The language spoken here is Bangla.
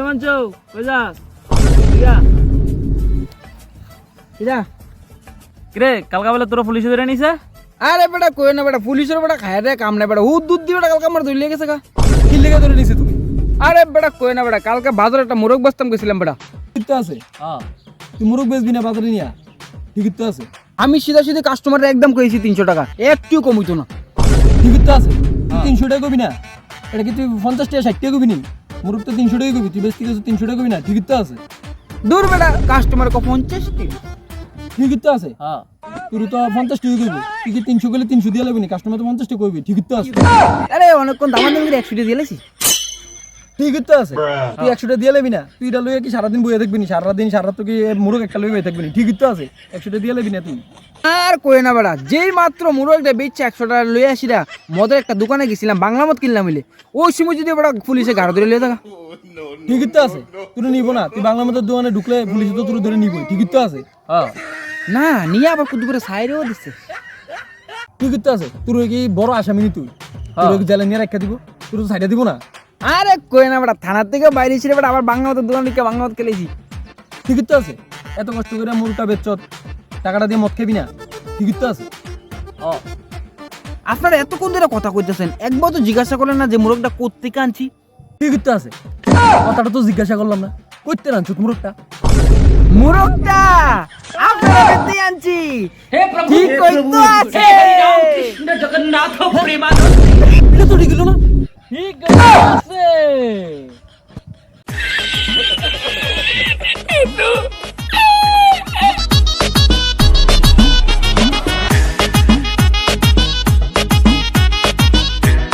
মানছো কই যাস ইয়া কিরা কিরে কালকা বেলা তোরা পুলিশে ধরে নিছে আরে বেটা কই না বেটা পুলিশের বেটা খায় রে কাম না বেটা হুদ দুধ দিয়ে বেটা কালকে আমার ধরে লেগেছে গা কি লেগে ধরে নিছে তুমি আরে বেটা কই না বেটা কালকে বাজারে একটা মোরগ বেচতাম গেছিলাম বেটা ঠিক তো আছে তুই মুরগ বেচবি না বাজারে নিয়া ঠিক তো আছে আমি সিধা সিধা কাস্টমারের একদম কইছি 300 টাকা একটু কমিতো না ঠিক তো আছে তুই 300 টাকা কবি না এটা কি তুই 50 টাকা 60 টাকা কবি নি মুরগ তো 300 টাকা কবি তুই বেচতে গেছিস 300 টাকা কবি না ঠিক তো আছে দূর বেটা কাস্টমার কো 50 টাকা ঠিক তো আছে তুই তো 50 টাকা কবি তুই কি 300 গেলে 300 দিয়ে লাগবি না কাস্টমার তো 50 টাকা কবি ঠিক তো আছে আরে অনেকক্ষণ দামাদামি করে 100 টাকা দিয়েছি ঠিক তো আছে তুই 100 টাকা দিয়ে লাগবি না তুই এটা লইয়া কি সারাদিন বইয়া থাকবি না সারা রাত কি মুরগ একটা লইয়া থাকবি না ঠিক তো আছে 100 টাকা দিয়ে লাগবি না তুই আর কই না বেটা যেই মাত্র মুরগটা বেচছে 100 টাকা লইয়া আসিরা মদের একটা দোকানে গেছিলাম বাংলা মদ কিনলাম মিলে ওই সময় যদি বেটা পুলিশে গাড়ি ধরে লইয়া থাকা ঠিক তো আছে তুই নিব না তুই বাংলা মদের দোকানে ঢুকলে পুলিশ তো তোর ধরে নিবই ঠিক তো আছে না নিয়ে আবার কুদু করে সাইরেও দিচ্ছে ঠিক তো আছে তোর কি বড় আসামি নি তুই তোর জেলে নিয়ে রাখা দিব তোর তো সাইডে দিব না আরে কই না বেটা থানার থেকে বাইরে ছিল বেটা আবার বাংলা মদের দোকান থেকে বাংলা মদ খেলেছি ঠিক তো আছে এত কষ্ট করে মুরগটা বেচত টাকাটা দিয়ে মদ খাবি না ঠিক তো আছে আপনারা এতক্ষণ ধরে কথা কইতেছেন একবার তো জিজ্ঞাসা করলেন না যে মুরগটা কোত্থেকে আনছি ঠিক তো আছে কথাটা তো জিজ্ঞাসা করলাম না কইতে রানছ মুরগটা মুরগটা আপনারা বেতে আনছি ঠিক কইতো আছে জগন্নাথ প্রেমানন্দ এটা তো ঠিক হলো না ঠিক আছে